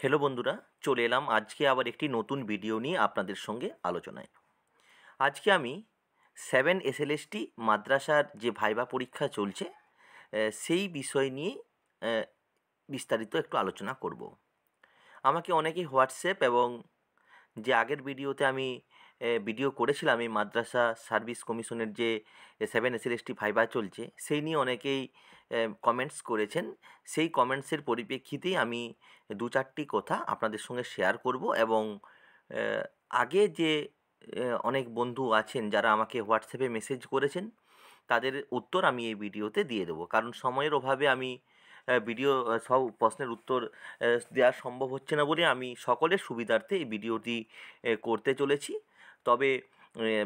Hello বন্ধুরা, চলে এলাম আজকে আবার একটি নতুন ভিডিও নিয়ে আপনাদের সঙ্গে আলোচনায়। আজকে আমি 7 এসএলএসটি মাদ্রাসার যে ভাইবা পরীক্ষা চলছে সেই বিষয় নিয়ে আহ, বিস্তারিত একটু আলোচনা করব। আমাকে অনেকেই হোয়াটসঅ্যাপ এবং যে আগের ভিডিওতে আমি ভিডিও করেছিলাম এই মাদ্রাসা সার্ভিস কমিশনের যে 7 এসএলএসটি ভাইবা চলছে সেই নিয়ে অনেকেই কমেন্টস করেছেন। সেই কমেন্টসের পরিপ্রেক্ষিতেই আমি দু চারটি কথা আপনাদের সঙ্গে শেয়ার করব এবং আগে যে অনেক বন্ধু আছেন যারা আমাকে হোয়াটসঅ্যাপে মেসেজ করেছেন তাদের উত্তর আমি এই ভিডিওতে দিয়ে দেবো, কারণ সময়ের অভাবে আমি ভিডিও সব প্রশ্নের উত্তর দেওয়া সম্ভব হচ্ছে না বলে আমি সকলের সুবিধার্থে এই ভিডিওটি করতে চলেছি। তবে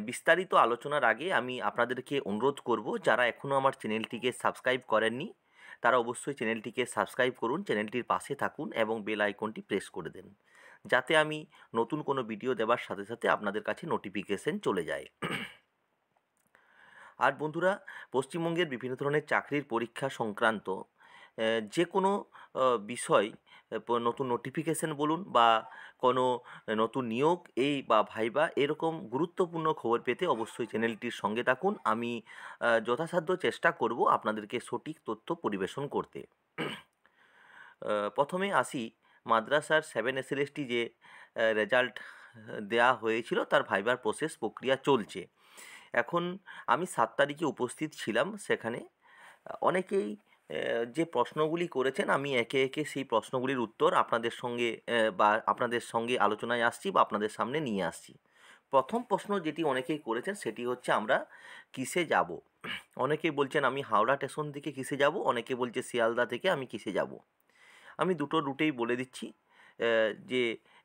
বিস্তারিত আলোচনার আগে আমি আপনাদেরকে অনুরোধ করব, যারা এখনও আমার চ্যানেলটিকে সাবস্ক্রাইব করেননি তারা অবশ্যই চ্যানেলটিকে সাবস্ক্রাইব করুন, চ্যানেলটির পাশে থাকুন এবং বেল আইকনটি প্রেস করে দেন, যাতে আমি নতুন কোনো ভিডিও দেওয়ার সাথে সাথে আপনাদের কাছে নোটিফিকেশন চলে যায়। আর বন্ধুরা, পশ্চিমবঙ্গের বিভিন্ন ধরনের চাকরির পরীক্ষা সংক্রান্ত যে কোনো বিষয়, নতুন নোটিফিকেশন বলুন বা কোনো নতুন নিয়োগ এই বা ভাইবা এরকম গুরুত্বপূর্ণ খবর পেতে অবশ্যই চ্যানেলটির সঙ্গে থাকুন। আমি যথাসাধ্য চেষ্টা করব আপনাদেরকে সঠিক তথ্য পরিবেশন করতে। প্রথমে আসি, মাদ্রাসার 7 এসএলএসটি যে রেজাল্ট দেওয়া হয়েছিল তার ভাইবার প্রক্রিয়া চলছে। এখন আমি 7 তারিখে উপস্থিত ছিলাম সেখানে। অনেকেই যে প্রশ্নগুলি করেছেন আমি একে একে সেই প্রশ্নগুলির উত্তর আপনাদের সঙ্গে বা আপনাদের সঙ্গে আলোচনায় আসছি বা আপনাদের সামনে নিয়ে আসছি। প্রথম প্রশ্ন যেটি অনেকেই করেছেন সেটি হচ্ছে, আমরা কিসে যাব? অনেকেই বলছেন আমি হাওড়া স্টেশন থেকে কিসে যাব, অনেকে বলছে শিয়ালদা থেকে আমি কিসে যাব। আমি দুটো রুটেই বলে দিচ্ছি যে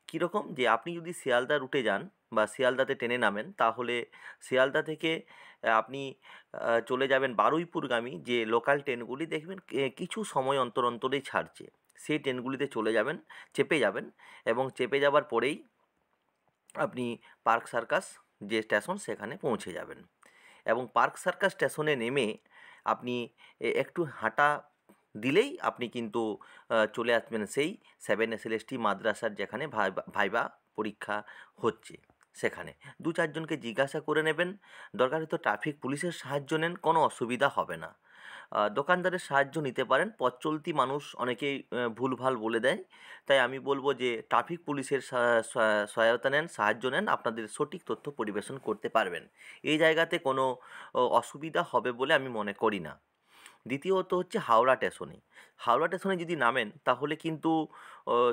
কীরকম, যে আপনি যদি শিয়ালদা রুটে যান বা শিয়ালদাতে ট্রেনে নামেন তাহলে শিয়ালদা থেকে আপনি চলে যাবেন বারুইপুরগামী যে লোকাল ট্রেনগুলি দেখবেন কিছু সময় অন্তর অন্তরেই ছাড়ছে, সেই ট্রেনগুলিতে চলে যাবেন, চেপে যাবেন এবং চেপে যাবার পরেই আপনি পার্ক সার্কাস যে স্টেশন সেখানে পৌঁছে যাবেন এবং পার্ক সার্কাস স্টেশনে নেমে আপনি একটু হাঁটা দিলেই আপনি কিন্তু চলে আসবেন সেই 7 এসএলএসটি মাদ্রাসার যেখানে ভাইবা পরীক্ষা হচ্ছে সেখানে। দু চারজনকে জিজ্ঞাসা করে নেবেন, দরকার হয়তো ট্রাফিক পুলিশের সাহায্য নেন, কোনো অসুবিধা হবে না। দোকানদারের সাহায্য নিতে পারেন, পথ চলতি মানুষ অনেকেই ভুলভাল বলে দেয়, তাই আমি বলবো যে ট্রাফিক পুলিশের সহায়তা নেন, সাহায্য নেন, আপনাদের সঠিক তথ্য পরিবেশন করতে পারবেন। এই জায়গাতে কোনো অসুবিধা হবে বলে আমি মনে করি না। দ্বিতীয়ত হচ্ছে হাওড়া স্টেশনে। হাওড়া স্টেশনে যদি নামেন তাহলে কিন্তু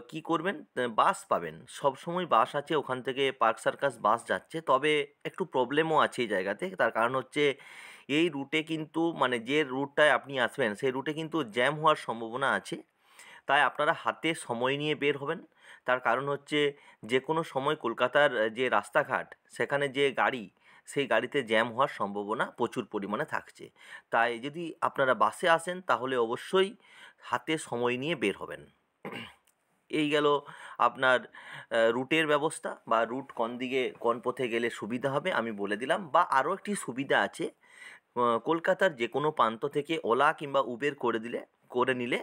কী করবেন, বাস পাবেন, সবসময় বাস আছে, ওখান থেকে পার্ক সার্কাস বাস যাচ্ছে। তবে একটু প্রবলেমও আছে এই জায়গাতে, তার কারণ হচ্ছে এই রুটে কিন্তু মানে যে রুটটায় আপনি আসবেন সেই রুটে কিন্তু জ্যাম হওয়ার সম্ভাবনা আছে। তাই আপনারা হাতে সময় নিয়ে বের হবেন। তার কারণ হচ্ছে যে কোনো সময় কলকাতার যে রাস্তাঘাট সেখানে যে গাড়ি, সেই গাড়িতে জ্যাম হওয়ার সম্ভাবনা প্রচুর পরিমাণে থাকছে। তাই যদি আপনারা বাসে আসেন তাহলে অবশ্যই হাতে সময় নিয়ে বের হবেন। এই গেল আপনার রুটের ব্যবস্থা বা রুট কোন দিকে কোন পথে গেলে সুবিধা হবে আমি বলে দিলাম। বা আরও একটি সুবিধা আছে, কলকাতার যে কোনো প্রান্ত থেকে ওলা কিংবা উবের করে নিলে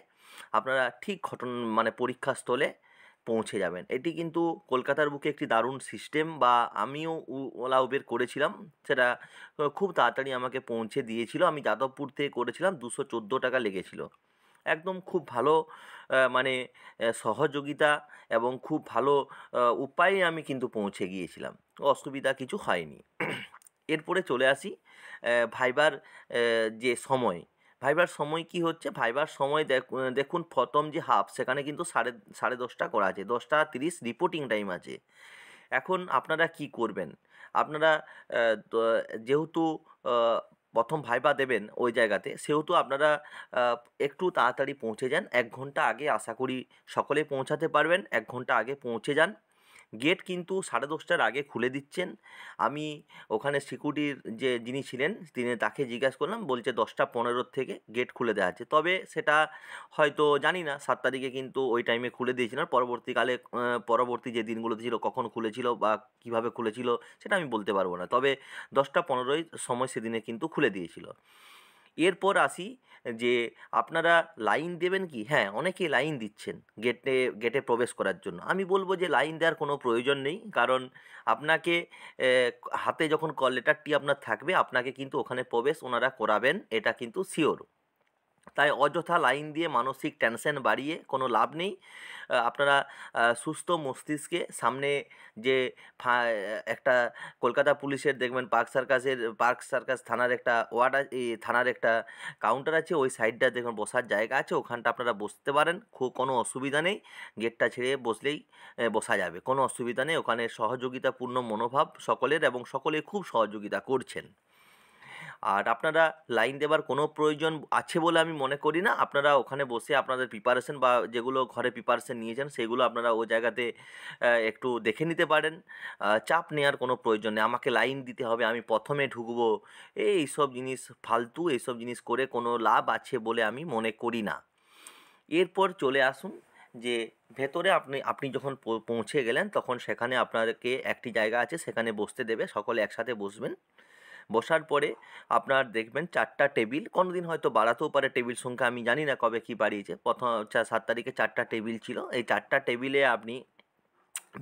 আপনারা ঠিক মানে পরীক্ষাস্থলে পৌঁছে যাবেন। এটি কিন্তু কলকাতার বুকে একটি দারুণ সিস্টেম, বা আমিও ওলা উবের করেছিলাম, সেটা খুব তাড়াতাড়ি আমাকে পৌঁছে দিয়েছিল। আমি যাদবপুর থেকে করেছিলাম, 214 টাকা লেগেছিল। একদম খুব ভালো মানে সহযোগিতা এবং খুব ভালো উপায়ে আমি কিন্তু পৌঁছে গিয়েছিলাম, অসুবিধা কিছু হয়নি। এরপরে চলে আসি ভাইবার যে সময়। ভাইবার সময় কি হচ্ছে, ভাইবার সময় দেখুন প্রথম যে হাফ সেখানে কিন্তু সাড়ে দশটা করা আছে, 10টা 30 রিপোর্টিং টাইম আছে। এখন আপনারা কি করবেন, আপনারা যেহেতু প্রথম ভাইবা দেবেন ওই জায়গাতে, সেহেতু আপনারা একটু তাড়াতাড়ি পৌঁছে যান, 1 ঘন্টা আগে আশা করি সকলে পৌঁছাতে পারবেন, 1 ঘন্টা আগে পৌঁছে যান। গেট কিন্তু 10:30টার আগে খুলে দিচ্ছেন। আমি ওখানে সিকিউরিটির যিনি ছিলেন তাকে জিজ্ঞাসা করলাম, বলছে 10টা 15 থেকে গেট খুলে দেওয়া আছে। তবে সেটা হয়তো জানি না, 7 তারিখে কিন্তু ওই টাইমে খুলে দিয়েছিলেন, পরবর্তীকালে পরবর্তী যে দিনগুলোতে ছিল কখন খুলেছিল বা কীভাবে খুলেছিল সেটা আমি বলতে পারবো না। তবে 10টা 15ই সময় সেদিনে কিন্তু খুলে দিয়েছিল। এরপর আসি যে আপনারা লাইন দেবেন কি? হ্যাঁ, অনেকেই লাইন দিচ্ছেন গেটে প্রবেশ করার জন্য। আমি বলব যে লাইন দেওয়ার কোনো প্রয়োজন নেই। কারণ আপনাকে হাতে যখন কল লেটারটি আপনার থাকবে, আপনাকে কিন্তু ওখানে প্রবেশ ওনারা করাবেন, এটা কিন্তু শিওর। তাই অযথা লাইন দিয়ে মানসিক টেনশন বাড়িয়ে কোনো লাভ নেই। আপনারা সুস্থ মস্তিষ্কে সামনে যে একটা কলকাতা পুলিশের দেখবেন পার্ক সার্কাস থানার একটা থানার একটা কাউন্টার আছে, ওই সাইডটা দেখুন বসার জায়গা আছে, ওখানটা আপনারা বসতে পারেন, কোনো অসুবিধা নেই। গেটটা ছেড়ে বসলেই বসা যাবে, কোনো অসুবিধা নেই। ওখানে সহযোগিতাপূর্ণ মনোভাব সকলের এবং সকলে খুব সহযোগিতা করছেন। আর আপনারা লাইন দেবার কোনো প্রয়োজন আছে বলে আমি মনে করি না। আপনারা ওখানে বসে আপনাদের প্রিপারেশন বা যেগুলো ঘরে প্রিপারেশন নিয়েছেন সেগুলো আপনারা ওই জায়গাতে একটু দেখে নিতে পারেন। চাপ নেওয়ার কোনো প্রয়োজন নেই, আমাকে লাইন দিতে হবে, আমি প্রথমে ঢুকবো, এইসব জিনিস ফালতু, এইসব জিনিস করে কোনো লাভ আছে বলে আমি মনে করি না। এরপর চলে আসুন যে ভেতরে আপনি যখন পৌঁছে গেলেন তখন সেখানে আপনাকে একটি জায়গা আছে, সেখানে বসতে দেবে, সকলে একসাথে বসবেন। বসার পরে আপনার দেখবেন 4টা টেবিল, কোনো দিন হয়তো বাড়াতেও পারে টেবিল সংখ্যা, আমি জানি না কবে কী বাড়িয়েছে। 7 তারিখে 4টা টেবিল ছিল। এই 4টা টেবিলে আপনি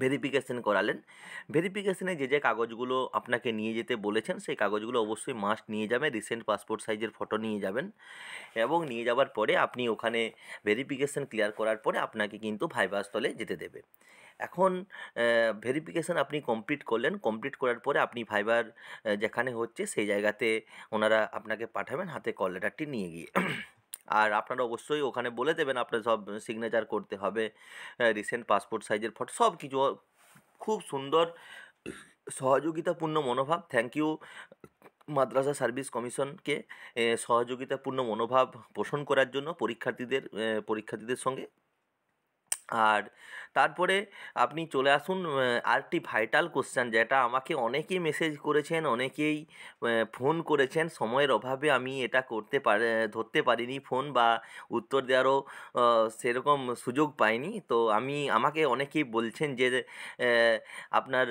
ভেরিফিকেশন করালেন। ভেরিফিকেশনে যে কাগজগুলো আপনাকে নিয়ে যেতে বলেছেন সেই কাগজগুলো অবশ্যই মাস্ট নিয়ে যাবেন। রিসেন্ট পাসপোর্ট সাইজের ফটো নিয়ে যাবেন এবং নিয়ে যাওয়ার পরে আপনি ওখানে ভেরিফিকেশন ক্লিয়ার করার পরে আপনাকে কিন্তু ভাইভা স্থলে যেতে দেবে। এখন ভেরিফিকেশান আপনি কমপ্লিট করলেন, কমপ্লিট করার পরে আপনি ভাইবার যেখানে হচ্ছে সেই জায়গাতে ওনারা আপনাকে পাঠাবেন হাতে কল লেটারটি নিয়ে গিয়ে। আর আপনারা অবশ্যই ওখানে বলে দেবেন আপনার সব সিগনেচার করতে হবে, রিসেন্ট পাসপোর্ট সাইজের ফটো, সব কিছু খুব সুন্দর সহযোগিতাপূর্ণ মনোভাব। থ্যাংক ইউ মাদ্রাসা সার্ভিস কমিশনকে সহযোগিতাপূর্ণ মনোভাব পোষণ করার জন্য পরীক্ষার্থীদের সঙ্গে। আর তারপরে আপনি চলে আসুন আরেকটি ভাইটাল কোশ্চেন, যেটা আমাকে অনেকেই মেসেজ করেছেন, অনেকেই ফোন করেছেন। সময়ের অভাবে আমি এটা ধরতে পারিনি ফোন, বা উত্তর দেওয়ারও সেরকম সুযোগ পাইনি। তো আমাকে অনেকেই বলছেন যে আপনার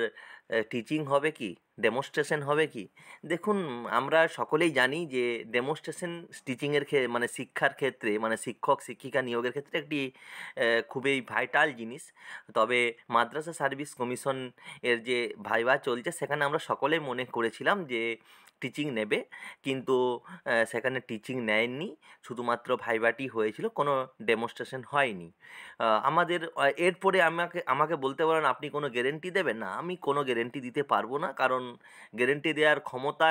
টিচিং হবে কি, ডেমনস্ট্রেশন হবে কি? দেখুন, আমরা সকলেই জানি যে ডেমনস্ট্রেশন টিচিংয়ের মানে শিক্ষার ক্ষেত্রে, মানে শিক্ষক শিক্ষিকা নিয়োগের ক্ষেত্রে একটি খুবই ভাইটাল জিনিস। তবে মাদ্রাসা সার্ভিস কমিশন এর যে ভাইভা চলছে সেখানে আমরা সকলেই মনে করেছিলাম যে টিচিং নেবে, কিন্তু সেখানে টিচিং নেয়নি, শুধুমাত্র ভাইভাটি হয়েছিল, কোনো ডেমনস্ট্রেশন হয়নি। আমাদের এরপরে আমাকে বলতে পারেন আপনি কোনো গ্যারেন্টি দেবেন? না, আমি কোনো গ্যারেন্টি দিতে পারবো না, কারণ গ্যারেন্টি দেওয়ার ক্ষমতা,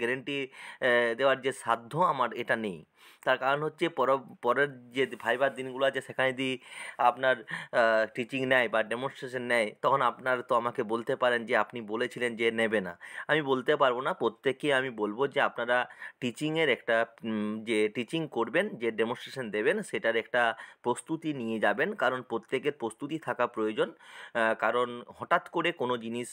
গ্যারেন্টি দেওয়ার যে সাধ্য আমার এটা নেই। তার কারণ হচ্ছে পরের যে ভাইবার দিনগুলো আছে সেখানে যদি আপনার টিচিং নেয় বা ডেমনস্ট্রেশন নেয়, তখন আপনার তো আমাকে বলতে পারেন যে আপনি বলেছিলেন যে নেবে না। আমি বলতে পারবো না। প্রত্যেককে আমি বলবো যে আপনারা টিচিংয়ের একটা যে টিচিং করবেন, যে ডেমনস্ট্রেশন দেবেন, সেটার একটা প্রস্তুতি নিয়ে যাবেন, কারণ প্রত্যেকের প্রস্তুতি থাকা প্রয়োজন। কারণ হঠাৎ করে কোনো জিনিস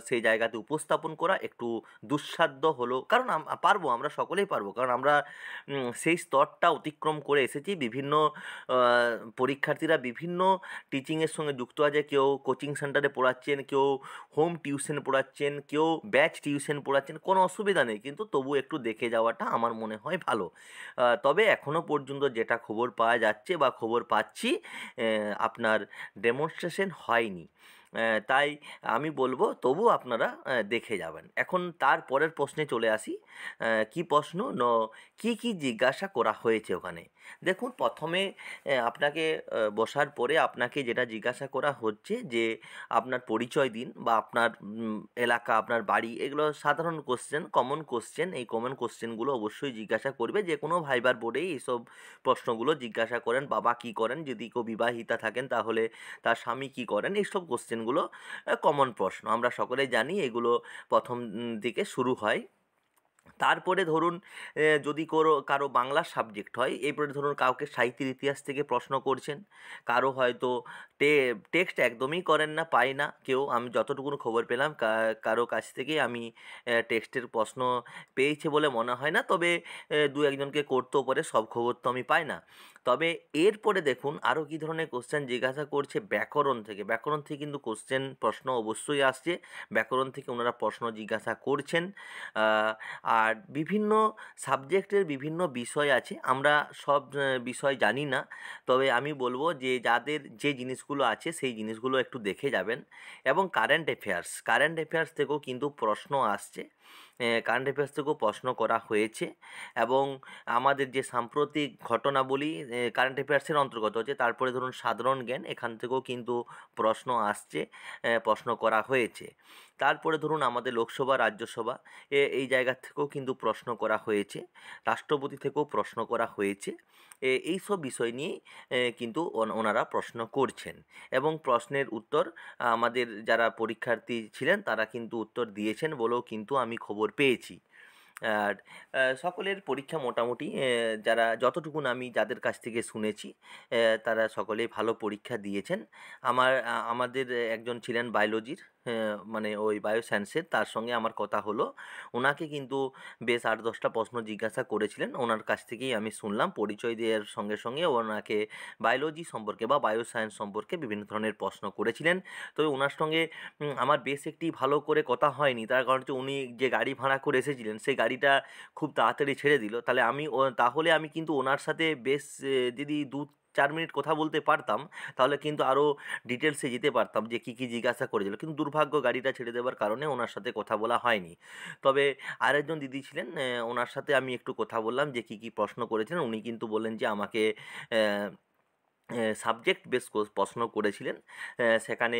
সেই জায়গাতে উপস্থাপন করা একটু দুঃসাধ্য হলো, কারণ পারবো, আমরা সকলেই পারবো, কারণ আমরা সেই স্তরটা অতিক্রম করে এসেছি। বিভিন্ন পরীক্ষার্থীরা বিভিন্ন টিচিংয়ের সঙ্গে যুক্ত আছে, কেউ কোচিং সেন্টারে পড়াচ্ছেন, কেউ হোম টিউশন পড়াচ্ছেন, কেউ ব্যাচ টিউশন পড়াচ্ছেন, কোনো অসুবিধা নেই, কিন্তু তবু একটু দেখে যাওয়াটা আমার মনে হয় ভালো। তবে এখনও পর্যন্ত যেটা খবর পাওয়া যাচ্ছে বা খবর পাচ্ছি, আপনার ডেমনস্ট্রেশন হয়নি। তাই আমি বলবো তবু আপনারা দেখে যাবেন। এখন তার পরের প্রশ্নে চলে আসি। কী প্রশ্ন? কী জিজ্ঞাসা করা হয়েছে ওখানে? দেখুন, প্রথমে আপনাকে বসার পরে আপনাকে যেটা জিজ্ঞাসা করা হচ্ছে যে আপনার পরিচয় দিন, বা আপনার এলাকা, আপনার বাড়ি, এগুলো সাধারণ কোশ্চেন, কমন কোশ্চেন। এই কমন কোশ্চেনগুলো অবশ্যই জিজ্ঞাসা করবে, যে কোনো ভাইবার বোর্ডেই এইসব প্রশ্নগুলো জিজ্ঞাসা করেন। বাবা কী করেন, যদি কেউ বিবাহিতা থাকেন তাহলে তার স্বামী কী করেন, এইসব কোশ্চেনগুলো কমন প্রশ্ন, আমরা সকলেই জানি এগুলো প্রথম দিকে শুরু হয়। তারপরে ধরুন যদি কারো বাংলা সাবজেক্ট হয়, এরপরে ধরুন কাউকে সাহিত্যের ইতিহাস থেকে প্রশ্ন করছেন, কারো হয়তো টেক্সট একদমই করেন না, পাই না কেউ, আমি যতটুকু খবর পেলাম কারো কাছ থেকে আমি টেক্সটের প্রশ্ন পেয়েছে বলে মনে হয় না, তবে দু একজনকে করতেও পারে, সব খবর তো আমি পাই না। তবে এরপরে দেখুন আরও কী ধরনের কোশ্চেন জিজ্ঞাসা করছে ব্যাকরণ থেকে। ব্যাকরণ থেকে কিন্তু প্রশ্ন অবশ্যই আসছে, ব্যাকরণ থেকে ওনারা প্রশ্ন জিজ্ঞাসা করছেন। আর বিভিন্ন সাবজেক্টের বিভিন্ন বিষয় আছে, আমরা সব বিষয় জানি না, তবে আমি বলবো যে যাদের যে জিনিসগুলো আছে সেই জিনিসগুলো একটু দেখে যাবেন। এবং কারেন্ট অ্যাফেয়ার্স থেকেও কিন্তু প্রশ্ন আসছে, কারেন্ট অ্যাফেয়ার্স থেকেও প্রশ্ন করা হয়েছে। এবং আমাদের যে সাম্প্রতিক ঘটনাবলী কারেন্ট অ্যাফেয়ার্সের অন্তর্গত হচ্ছে, তারপরে ধরুন সাধারণ জ্ঞান, এখান থেকেও কিন্তু প্রশ্ন আসছে, প্রশ্ন করা হয়েছে। তারপরে ধরুন আমাদের লোকসভা, রাজ্যসভা, এই জায়গা থেকেও কিন্তু প্রশ্ন করা হয়েছে, রাষ্ট্রপতি থেকেও প্রশ্ন করা হয়েছে। এই সব বিষয় নিয়েই কিন্তু ওনারা প্রশ্ন করছেন। এবং প্রশ্নের উত্তর আমাদের যারা পরীক্ষার্থী ছিলেন তারা কিন্তু উত্তর দিয়েছেন বলেও কিন্তু আমি খবর পেয়েছি। আর সকলের পরীক্ষা মোটামুটি যারা যতটুকুন আমি যাদের কাছ থেকে শুনেছি তারা সকলেই ভালো পরীক্ষা দিয়েছেন। আমাদের একজন ছিলেন বায়োলজির, মানে ওই বায়ো সায়েন্সের, তার সঙ্গে আমার কথা হলো। ওনাকে কিন্তু বেশ 8-10টা প্রশ্ন জিজ্ঞাসা করেছিলেন, ওনার কাছ থেকেই আমি শুনলাম। পরিচয় দেওয়ার সঙ্গে সঙ্গে ওনাকে বায়োলজি সম্পর্কে বা বায়ো সায়েন্স সম্পর্কে বিভিন্ন ধরনের প্রশ্ন করেছিলেন। তবে ওনার সঙ্গে আমার বেশ একটি ভালো করে কথা হয়নি, তার কারণ হচ্ছে উনি যে গাড়ি ভাড়া করে এসেছিলেন সেই গাড়িটা খুব তাড়াতাড়ি ছেড়ে দিল। তাহলে আমি কিন্তু ওনার সাথে বেশ যদি 2-4 মিনিট কথা বলতে পারতাম তাহলে কিন্তু আরও ডিটেলসে যেতে পারতাম যে কী কী জিজ্ঞাসা করেছিল, কিন্তু দুর্ভাগ্য গাড়িটা ছেড়ে দেওয়ার কারণে ওনার সাথে কথা বলা হয়নি। তবে আরেকজন দিদি ছিলেন, ওনার সাথে আমি একটু কথা বললাম যে কী কী প্রশ্ন করেছিলেন। উনি কিন্তু বললেন যে আমাকে সাবজেক্ট বেস প্রশ্ন করেছিলেন, সেখানে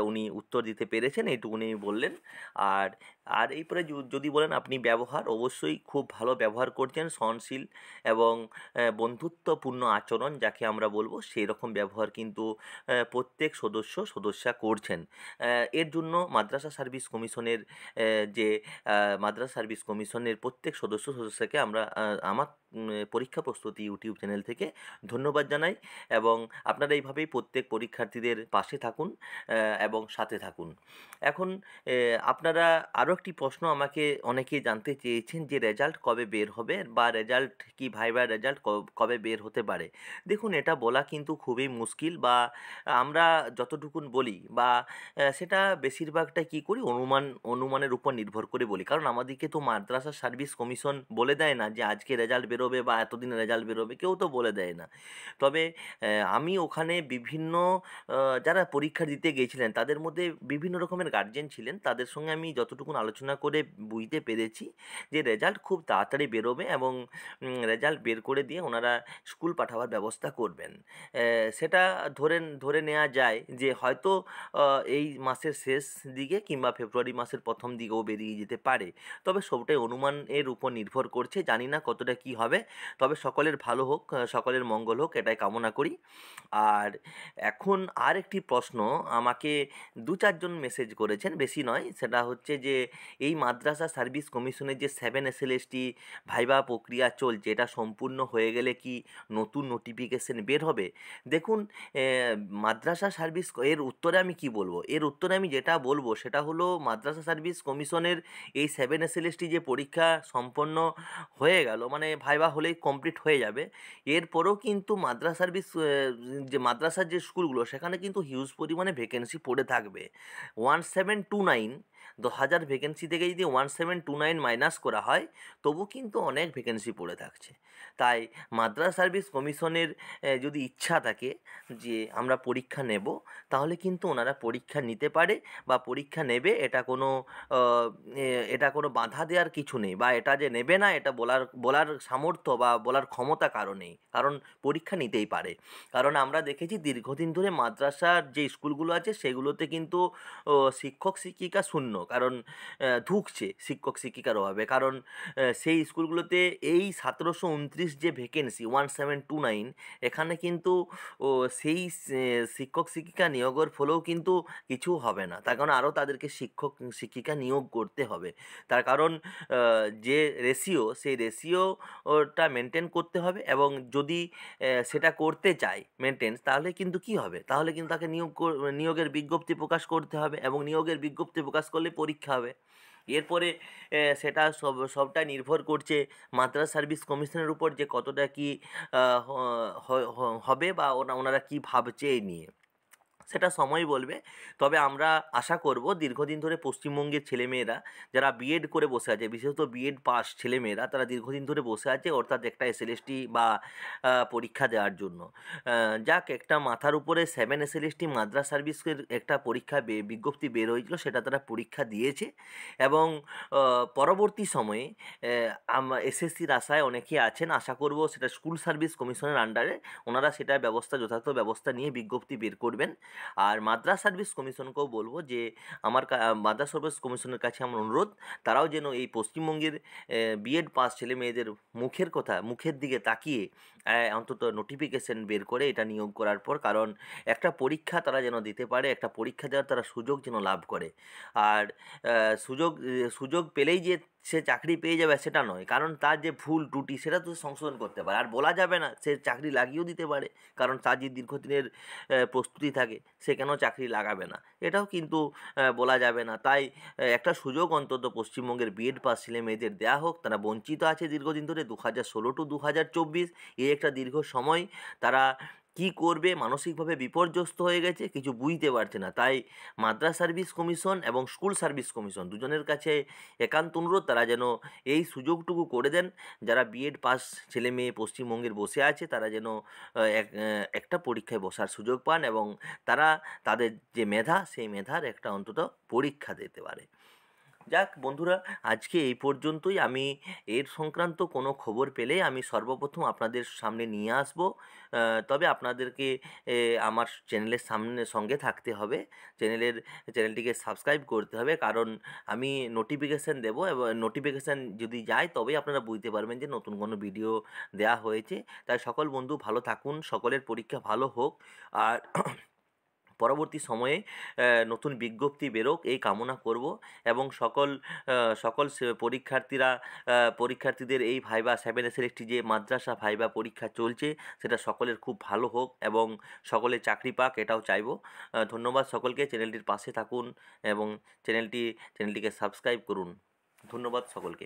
উনি উত্তর দিতে পেরেছেন, এইটুকুনি বললেন। আর আর এরপরে যদি বলেন আপনি ব্যবহার, অবশ্যই খুব ভালো ব্যবহার করছেন, সহনশীল এবং বন্ধুত্বপূর্ণ আচরণ যাকে আমরা বলবো, সেই রকম ব্যবহার কিন্তু প্রত্যেক সদস্যা করছেন। এর জন্য মাদ্রাসা সার্ভিস কমিশনের যে মাদ্রাসা সার্ভিস কমিশনের প্রত্যেক সদস্যকে আমরা আমার পরীক্ষা প্রস্তুতি ইউটিউব চ্যানেল থেকে ধন্যবাদ জানাই। এবং আপনারা এইভাবেই প্রত্যেক পরীক্ষার্থীদের পাশে থাকুন এবং সাথে থাকুন। এখন আপনারা আরও একটি প্রশ্ন আমাকে অনেকেই জানতে চেয়েছেন যে রেজাল্ট কবে বের হবে বা রেজাল্ট কি ভাইবার রেজাল্ট কবে বের হতে পারে। দেখুন, এটা বলা কিন্তু খুবই মুশকিল, বা আমরা যতটুকুন বলি বা সেটা বেশিরভাগটাই কী করি, অনুমানের উপর নির্ভর করে বলি। কারণ আমাদেরকে তো মাদ্রাসা সার্ভিস কমিশন বলে দেয় না যে আজকে রেজাল্ট বেরোবে বা এতদিনে রেজাল্ট বেরোবে, কেউ তো বলে দেয় না। তবে আমি ওখানে বিভিন্ন যারা পরীক্ষা দিতে গিয়েছিলেন তাদের মধ্যে বিভিন্ন রকমের গার্জেন ছিলেন, তাদের সঙ্গে আমি যতটুকুন আলোচনা করে বুঝতে পেরেছি যে রেজাল্ট খুব তাড়াতাড়ি বেরোবে এবং রেজাল্ট বের করে দিয়ে ওনারা স্কুল পাঠাবার ব্যবস্থা করবেন। সেটা ধরে নেওয়া যায় যে হয়তো এই মাসের শেষ দিকে কিংবা ফেব্রুয়ারি মাসের প্রথম দিকেও বেরিয়ে যেতে পারে। তবে সবটাই অনুমানের উপর নির্ভর করছে, জানি না কতটা কী হবে। তবে সকলের ভালো হোক, সকলের মঙ্গল হোক, এটাই কামনা করি। আর এখন আর একটি প্রশ্ন আমাকে 2-4 জন মেসেজ করেছেন, বেশি নয়। সেটা হচ্ছে যে এই মাদ্রাসা সার্ভিস কমিশনের যে 7 এসএলএসটি ভাইভা প্রক্রিয়া চলছে, এটা সম্পূর্ণ হয়ে গেলে কি নতুন নোটিফিকেশন বের হবে? দেখুন, মাদ্রাসা সার্ভিস এর উত্তরে আমি কি বলবো, এর উত্তরে আমি যেটা বলবো সেটা হলো মাদ্রাসা সার্ভিস কমিশনের এই 7 এসএলএসটি যে পরীক্ষা সম্পন্ন হয়ে গেল, মানে ভাইভা হলেই কমপ্লিট হয়ে যাবে, এরপরেও কিন্তু যে মাদ্রাসার যে স্কুলগুলো সেখানে কিন্তু হিউজ পরিমাণে ভ্যাকেন্সি পড়ে থাকবে। 1729 ভ্যাকেন্সি থেকে যদি 1729 মাইনাস করা হয় তবু কিন্তু অনেক ভ্যাকেন্সি পড়ে থাকছে। তাই মাদ্রাসা সার্ভিস কমিশনের যদি ইচ্ছা থাকে যে আমরা পরীক্ষা নেব, তাহলে কিন্তু ওনারা পরীক্ষা নিতে পারে বা পরীক্ষা নেবে, এটা কোনো বাধা দেওয়ার কিছু নেই, বা এটা যে নেবে না এটা বলার সামর্থ্য বা বলার ক্ষমতা কারো নেই, কারণ পরীক্ষা নিতেই পারে। কারণ আমরা দেখেছি দীর্ঘদিন ধরে মাদ্রাসার যে স্কুলগুলো আছে সেগুলোতে কিন্তু শিক্ষক শিক্ষিকা শূন্য, কারণ ধুঁকছে শিক্ষক শিক্ষিকার অভাবে। কারণ সেই স্কুলগুলোতে এই 1729 যে ভ্যাকেন্সি 1729, এখানে কিন্তু সেই শিক্ষক শিক্ষিকা নিয়োগের ফলেও কিন্তু কিছু হবে না, তার কারণ আরও তাদেরকে শিক্ষক শিক্ষিকা নিয়োগ করতে হবে। তার কারণ যে রেশিও, সেই রেশিওটা মেনটেন করতে হবে, এবং যদি সেটা করতে চায় মেনটেন্স, তাহলে কিন্তু কি হবে, তাহলে কিন্তু তাকে নিয়োগের বিজ্ঞপ্তি প্রকাশ করতে হবে, এবং নিয়োগের বিজ্ঞপ্তি প্রকাশ করলে পরীক্ষা হবে। এরপরে সেটা সবটা নির্ভর করছে মাদ্রাস সার্ভিস কমিশনের উপর, যে কতটা কি হবে বা ওনারা কী ভাবছে এই নিয়ে, সেটা সময় বলবে। তবে আমরা আশা করব দীর্ঘদিন ধরে পশ্চিমবঙ্গের ছেলেমেয়েরা যারা বিএড করে বসে আছে, বিশেষত বিএড পাস ছেলেমেয়েরা, তারা দীর্ঘদিন ধরে বসে আছে অর্থাৎ একটা এসএলএসটি বা পরীক্ষা দেওয়ার জন্য। যাক, একটা মাথার উপরে 7 এসএলএসটি মাদ্রাস সার্ভিসের একটা পরীক্ষা বিজ্ঞপ্তি বের হয়েছিল, সেটা তারা পরীক্ষা দিয়েছে এবং পরবর্তী সময়ে এসএসসির আশায় অনেকেই আছেন। আশা করব সেটা স্কুল সার্ভিস কমিশনের আন্ডারে ওনারা সেটা যথার্থ ব্যবস্থা নিয়ে বিজ্ঞপ্তি বের করবেন। আর মাদ্রাস সার্ভিস কমিশনকেও বলবো যে মাদ্রাস সার্ভিস কমিশনের কাছে আমার অনুরোধ, তারাও যেন এই পশ্চিমবঙ্গের বিএড পাস ছেলে মেয়েদের মুখের দিকে তাকিয়ে অন্তত নোটিফিকেশন বের করে এটা নিয়োগ করার পর, কারণ একটা পরীক্ষা তারা যেন দিতে পারে, একটা পরীক্ষা দেওয়ার তারা সুযোগ যেন লাভ করে। আর সুযোগ পেলেই যে সে চাকরি পেয়ে যাবে সেটা নয়, কারণ তার যে ভুল ত্রুটি সেটা তো সংশোধন করতে পারে। আর বলা যাবে না সে চাকরি লাগিয়েও দিতে পারে, কারণ তার যে দীর্ঘদিনের প্রস্তুতি থাকে, সে কেন চাকরি লাগাবে না, এটাও কিন্তু বলা যাবে না। তাই একটা সুযোগ অন্তত পশ্চিমবঙ্গের বিএড পাস ছেলে মেয়েদের দেওয়া হোক। তারা বঞ্চিত আছে দীর্ঘদিন ধরে, 2016 টু 2024 এই একটা দীর্ঘ সময় তারা কি করবে, মানসিকভাবে বিপর্যস্ত হয়ে গেছে, কিছু বুঝতে পারছে না। তাই মাদ্রাস সার্ভিস কমিশন এবং স্কুল সার্ভিস কমিশন দুজনের কাছে একান্ত অনুরোধ, তারা যেন এই সুযোগটুকু করে দেন। যারা বিএড পাস ছেলে মেয়ে পশ্চিমবঙ্গের বসে আছে, তারা যেন একটা পরীক্ষায় বসার সুযোগ পান এবং তারা তাদের যে মেধা, সেই মেধার একটা অন্তত পরীক্ষা দিতে পারে। যাক বন্ধুরা, আজকে এই পর্যন্তই। আমি এর সংক্রান্ত কোনো খবর পেলে আমি সর্বপ্রথম আপনাদের সামনে নিয়ে আসব। তবে আপনাদেরকে আমার চ্যানেলের সঙ্গে থাকতে হবে, চ্যানেলটিকে সাবস্ক্রাইব করতে হবে, কারণ আমি নোটিফিকেশান দেবো এবং নোটিফিকেশান যদি যায় তবেই আপনারা বুঝতে পারবেন যে নতুন কোনো ভিডিও দেওয়া হয়েছে। তাই সকল বন্ধু ভালো থাকুন, সকলের পরীক্ষা ভালো হোক, আর পরবর্তী সময়ে নতুন বিজ্ঞপ্তি বেরোক এই কামনা করব। এবং সকল পরীক্ষার্থীদের এই ভাইবা 7 এসএলএসটি যে মাদ্রাসা ভাইবা পরীক্ষা চলছে, সেটা সকলের খুব ভালো হোক এবং সকলে চাকরি পাক, এটাও চাইব। ধন্যবাদ সকলকে। চ্যানেলটির পাশে থাকুন এবং চ্যানেলটিকে সাবস্ক্রাইব করুন। ধন্যবাদ সকলকে।